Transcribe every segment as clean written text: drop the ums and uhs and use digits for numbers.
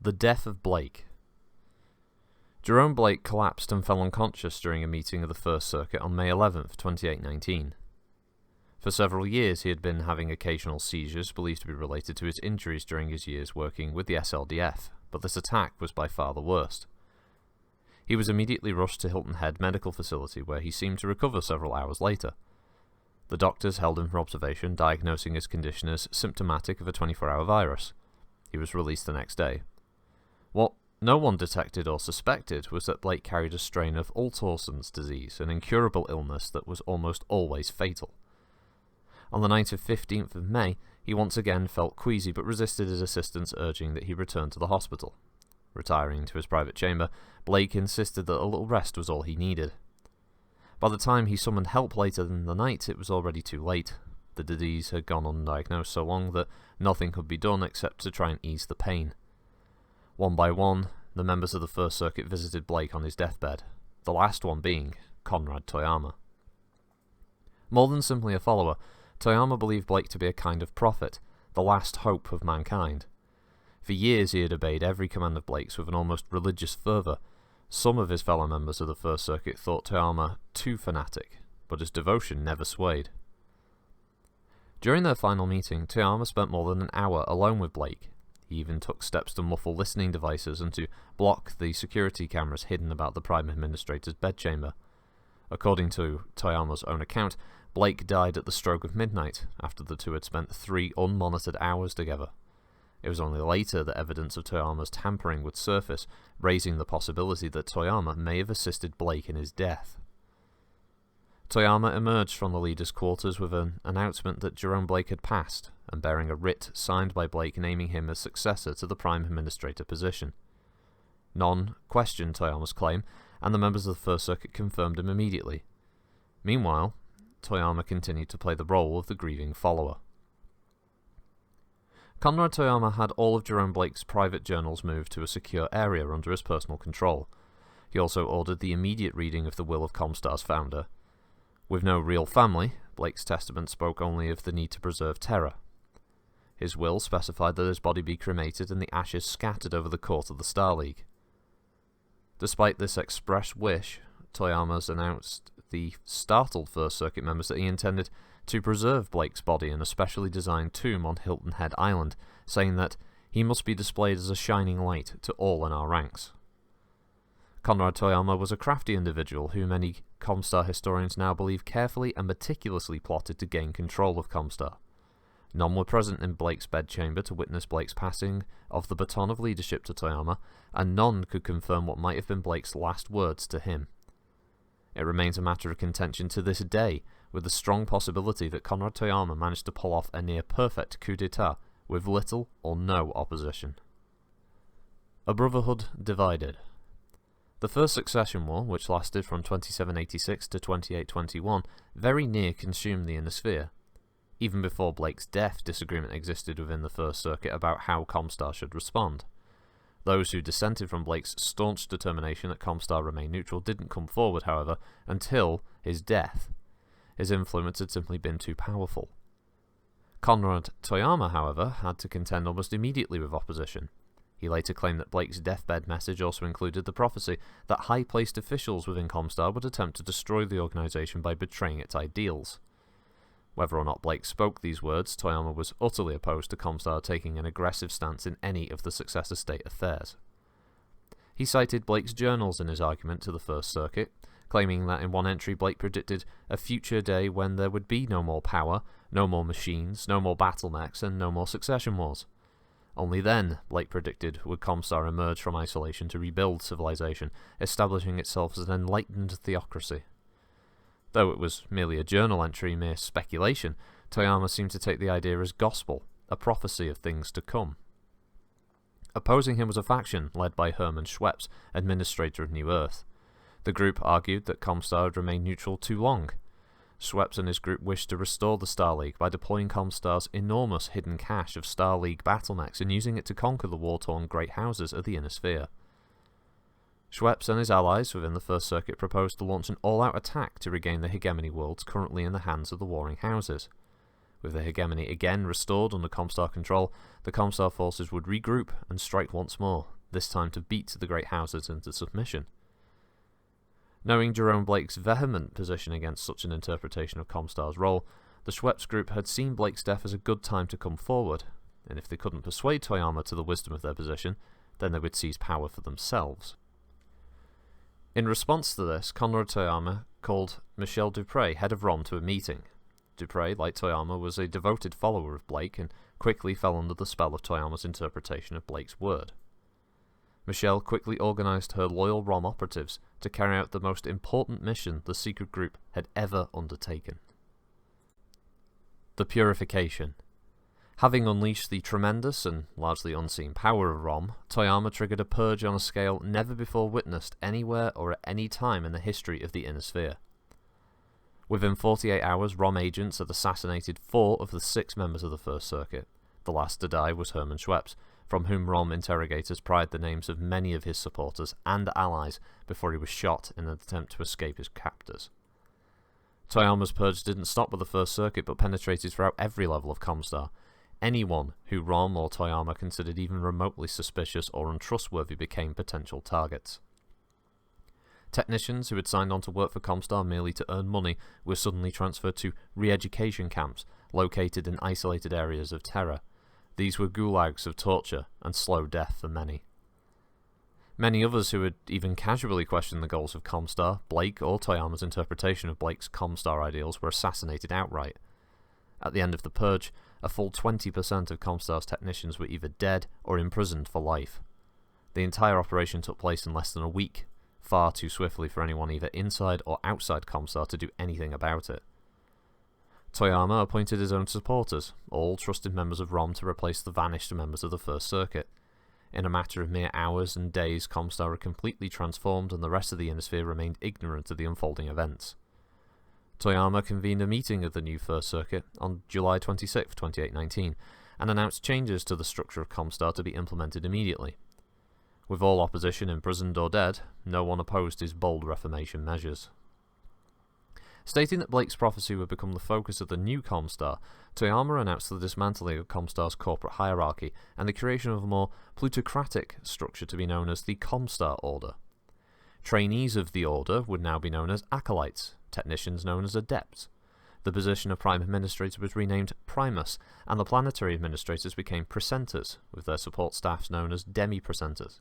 The death of Blake. Jerome Blake collapsed and fell unconscious during a meeting of the First Circuit on May 11, 2819. For several years he had been having occasional seizures believed to be related to his injuries during his years working with the SLDF, but this attack was by far the worst. He was immediately rushed to Hilton Head Medical Facility, where he seemed to recover several hours later. The doctors held him for observation, diagnosing his condition as symptomatic of a 24-hour virus. He was released the next day. What no one detected or suspected was that Blake carried a strain of Altorson's disease, an incurable illness that was almost always fatal. On the night of 15th of May, he once again felt queasy but resisted his assistants urging that he return to the hospital. Retiring to his private chamber, Blake insisted that a little rest was all he needed. By the time he summoned help later in the night, it was already too late. The disease had gone undiagnosed so long that nothing could be done except to try and ease the pain. One by one, the members of the First Circuit visited Blake on his deathbed, the last one being Conrad Toyama. More than simply a follower, Toyama believed Blake to be a kind of prophet, the last hope of mankind. For years he had obeyed every command of Blake's with an almost religious fervour. Some of his fellow members of the First Circuit thought Toyama too fanatic, but his devotion never swayed. During their final meeting, Toyama spent more than an hour alone with Blake. He even took steps to muffle listening devices and to block the security cameras hidden about the Prime Administrator's bedchamber. According to Toyama's own account, Blake died at the stroke of midnight, after the two had spent 3 unmonitored hours together. It was only later that evidence of Toyama's tampering would surface, raising the possibility that Toyama may have assisted Blake in his death. Toyama emerged from the leader's quarters with an announcement that Jerome Blake had passed, and bearing a writ signed by Blake naming him as successor to the Prime Administrator position. None questioned Toyama's claim, and the members of the First Circuit confirmed him immediately. Meanwhile, Toyama continued to play the role of the grieving follower. Conrad Toyama had all of Jerome Blake's private journals moved to a secure area under his personal control. He also ordered the immediate reading of the will of Comstar's founder. With no real family, Blake's testament spoke only of the need to preserve terror. His will specified that his body be cremated and the ashes scattered over the court of the Star League. Despite this express wish, Toyama's announced the startled First Circuit members that he intended to preserve Blake's body in a specially designed tomb on Hilton Head Island, saying that he must be displayed as a shining light to all in our ranks. Conrad Toyama was a crafty individual who many Comstar historians now believe carefully and meticulously plotted to gain control of Comstar. None were present in Blake's bedchamber to witness Blake's passing of the baton of leadership to Toyama, and none could confirm what might have been Blake's last words to him. It remains a matter of contention to this day, with the strong possibility that Conrad Toyama managed to pull off a near-perfect coup d'etat with little or no opposition. A brotherhood divided. The First Succession War, which lasted from 2786 to 2821, very near consumed the Inner Sphere. Even before Blake's death, disagreement existed within the First Circuit about how Comstar should respond. Those who dissented from Blake's staunch determination that Comstar remain neutral didn't come forward, however, until his death. His influence had simply been too powerful. Conrad Toyama, however, had to contend almost immediately with opposition. He later claimed that Blake's deathbed message also included the prophecy that high-placed officials within Comstar would attempt to destroy the organization by betraying its ideals. Whether or not Blake spoke these words, Toyama was utterly opposed to Comstar taking an aggressive stance in any of the successor state affairs. He cited Blake's journals in his argument to the First Circuit, claiming that in one entry Blake predicted a future day when there would be no more power, no more machines, no more battle mechs, and no more succession wars. Only then, Blake predicted, would Comstar emerge from isolation to rebuild civilization, establishing itself as an enlightened theocracy. Though it was merely a journal entry, mere speculation, Toyama seemed to take the idea as gospel, a prophecy of things to come. Opposing him was a faction led by Hermann Schweppes, administrator of New Earth. The group argued that Comstar had remained neutral too long. Schweppes and his group wished to restore the Star League by deploying Comstar's enormous hidden cache of Star League battle mechs and using it to conquer the war-torn Great Houses of the Inner Sphere. Schweppes and his allies within the First Circuit proposed to launch an all-out attack to regain the hegemony worlds currently in the hands of the warring houses. With the hegemony again restored under Comstar control, the Comstar forces would regroup and strike once more, this time to beat the great houses into submission. Knowing Jerome Blake's vehement position against such an interpretation of Comstar's role, the Schweppes group had seen Blake's death as a good time to come forward, and if they couldn't persuade Toyama to the wisdom of their position, then they would seize power for themselves. In response to this, Conrad Toyama called Michel Dupré, head of ROM, to a meeting. Dupré, like Toyama, was a devoted follower of Blake and quickly fell under the spell of Toyama's interpretation of Blake's word. Michel quickly organised her loyal ROM operatives to carry out the most important mission the secret group had ever undertaken. The Purification. Having unleashed the tremendous and largely unseen power of ROM, Toyama triggered a purge on a scale never before witnessed anywhere or at any time in the history of the Inner Sphere. Within 48 hours, ROM agents had assassinated 4 of the 6 members of the First Circuit. The last to die was Hermann Schweppes, from whom ROM interrogators pried the names of many of his supporters and allies before he was shot in an attempt to escape his captors. Toyama's purge didn't stop with the First Circuit but penetrated throughout every level of Comstar. Anyone who ROM or Toyama considered even remotely suspicious or untrustworthy became potential targets. Technicians who had signed on to work for Comstar merely to earn money were suddenly transferred to re-education camps located in isolated areas of terror. These were gulags of torture and slow death for many. Many others who had even casually questioned the goals of Comstar, Blake, or Toyama's interpretation of Blake's Comstar ideals were assassinated outright. At the end of the purge, a full 20% of Comstar's technicians were either dead or imprisoned for life. The entire operation took place in less than a week, far too swiftly for anyone either inside or outside Comstar to do anything about it. Toyama appointed his own supporters, all trusted members of ROM, to replace the vanished members of the First Circuit. In a matter of mere hours and days, Comstar were completely transformed and the rest of the Inner Sphere remained ignorant of the unfolding events. Toyama convened a meeting of the new First Circuit on July 26, 2819, and announced changes to the structure of Comstar to be implemented immediately. With all opposition imprisoned or dead, no one opposed his bold reformation measures. Stating that Blake's prophecy would become the focus of the new Comstar, Toyama announced the dismantling of Comstar's corporate hierarchy and the creation of a more plutocratic structure to be known as the Comstar Order. Trainees of the Order would now be known as acolytes, technicians known as adepts. The position of Prime Administrator was renamed Primus, and the planetary administrators became Precentors, with their support staffs known as Demi-Precentors.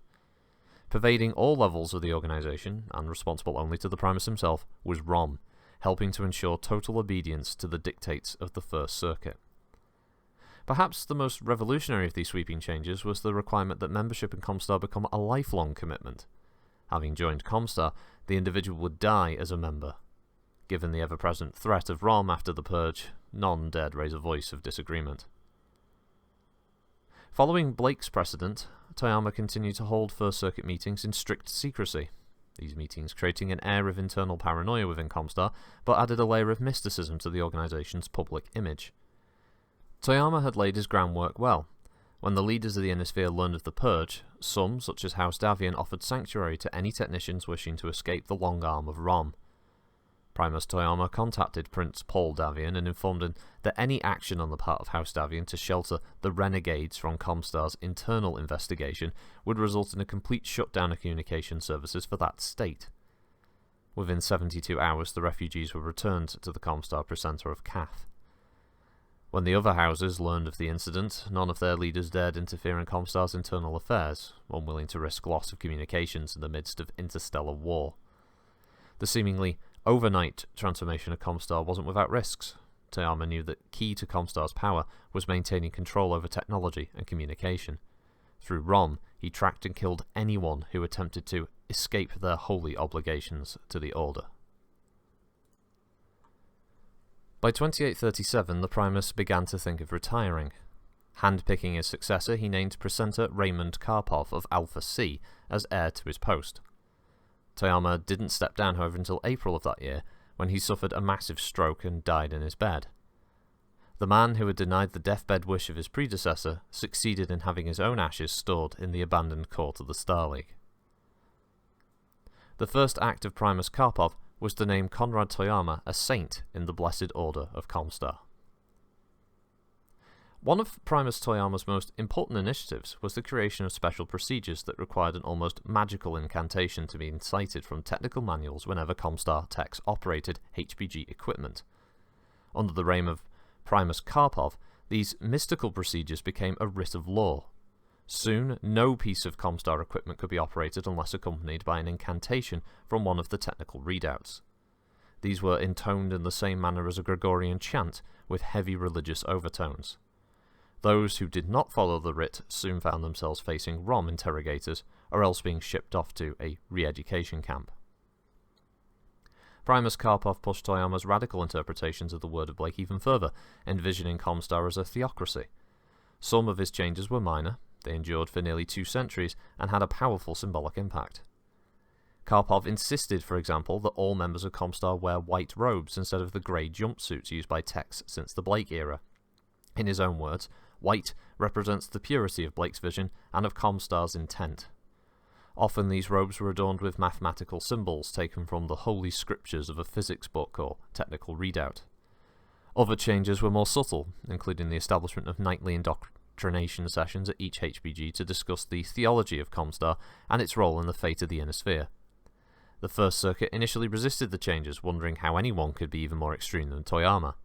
Pervading all levels of the organisation, and responsible only to the Primus himself, was ROM, helping to ensure total obedience to the dictates of the First Circuit. Perhaps the most revolutionary of these sweeping changes was the requirement that membership in Comstar become a lifelong commitment. Having joined Comstar, the individual would die as a member. Given the ever-present threat of ROM after the purge, none dared raise a voice of disagreement. Following Blake's precedent, Toyama continued to hold First Circuit meetings in strict secrecy, these meetings creating an air of internal paranoia within Comstar, but added a layer of mysticism to the organisation's public image. Toyama had laid his groundwork well. When the leaders of the Inner Sphere learned of the purge, some, such as House Davian, offered sanctuary to any technicians wishing to escape the long arm of ROM. Primus Toyama contacted Prince Paul Davian and informed him that any action on the part of House Davian to shelter the renegades from Comstar's internal investigation would result in a complete shutdown of communication services for that state. Within 72 hours, the refugees were returned to the Comstar Precenter of Cath. When the other houses learned of the incident, none of their leaders dared interfere in Comstar's internal affairs, unwilling to risk loss of communications in the midst of interstellar war. The seemingly overnight transformation of Comstar wasn't without risks. Toyama knew that key to Comstar's power was maintaining control over technology and communication. Through ROM, he tracked and killed anyone who attempted to escape their holy obligations to the Order. By 2837, the Primus began to think of retiring. Handpicking his successor, he named Precenter Raymond Karpov of Alpha C as heir to his post. Toyama didn't step down, however, until April of that year, when he suffered a massive stroke and died in his bed. The man who had denied the deathbed wish of his predecessor succeeded in having his own ashes stored in the abandoned court of the Star League. The first act of Primus Karpov was to name Conrad Toyama a saint in the Blessed Order of Comstar. One of Primus Toyama's most important initiatives was the creation of special procedures that required an almost magical incantation to be incited from technical manuals whenever Comstar techs operated HPG equipment. Under the reign of Primus Karpov, these mystical procedures became a writ of law. Soon, no piece of Comstar equipment could be operated unless accompanied by an incantation from one of the technical readouts. These were intoned in the same manner as a Gregorian chant, with heavy religious overtones. Those who did not follow the writ soon found themselves facing ROM interrogators, or else being shipped off to a re-education camp. Primus Karpov pushed Toyama's radical interpretations of the word of Blake even further, envisioning Comstar as a theocracy. Some of his changes were minor, they endured for nearly 2 centuries, and had a powerful symbolic impact. Karpov insisted, for example, that all members of Comstar wear white robes instead of the grey jumpsuits used by techs since the Blake era. In his own words, white represents the purity of Blake's vision and of Comstar's intent. Often these robes were adorned with mathematical symbols taken from the holy scriptures of a physics book or technical readout. Other changes were more subtle, including the establishment of nightly indoctrination sessions at each HPG to discuss the theology of Comstar and its role in the fate of the Inner Sphere. The First Circuit initially resisted the changes, wondering how anyone could be even more extreme than Toyama.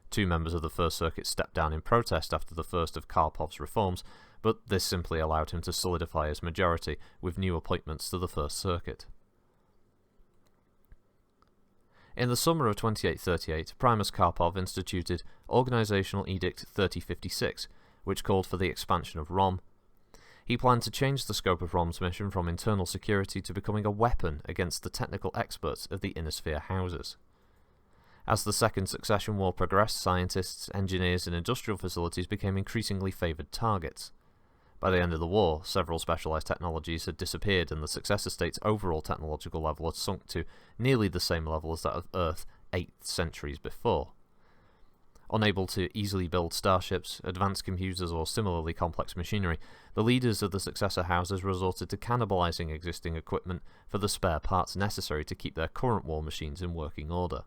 2 members of the First Circuit stepped down in protest after the first of Karpov's reforms, but this simply allowed him to solidify his majority with new appointments to the First Circuit. In the summer of 2838, Primus Karpov instituted Organizational Edict 3056, which called for the expansion of ROM. He planned to change the scope of ROM's mission from internal security to becoming a weapon against the technical experts of the Inner Sphere houses. As the Second Succession War progressed, scientists, engineers, and industrial facilities became increasingly favoured targets. By the end of the war, several specialised technologies had disappeared and the successor state's overall technological level had sunk to nearly the same level as that of Earth 8 centuries before. Unable to easily build starships, advanced computers, or similarly complex machinery, the leaders of the successor houses resorted to cannibalising existing equipment for the spare parts necessary to keep their current war machines in working order.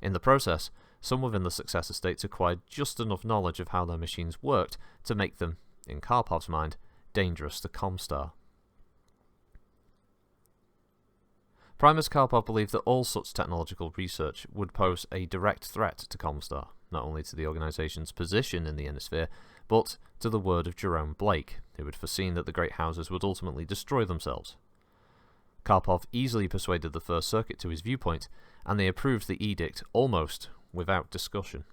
In the process, some within the successor states acquired just enough knowledge of how their machines worked to make them, in Karpov's mind, dangerous to Comstar. Primus Karpov believed that all such technological research would pose a direct threat to Comstar, not only to the organisation's position in the Inner Sphere, but to the word of Jerome Blake, who had foreseen that the great houses would ultimately destroy themselves. Karpov easily persuaded the First Circuit to his viewpoint, and they approved the edict almost without discussion.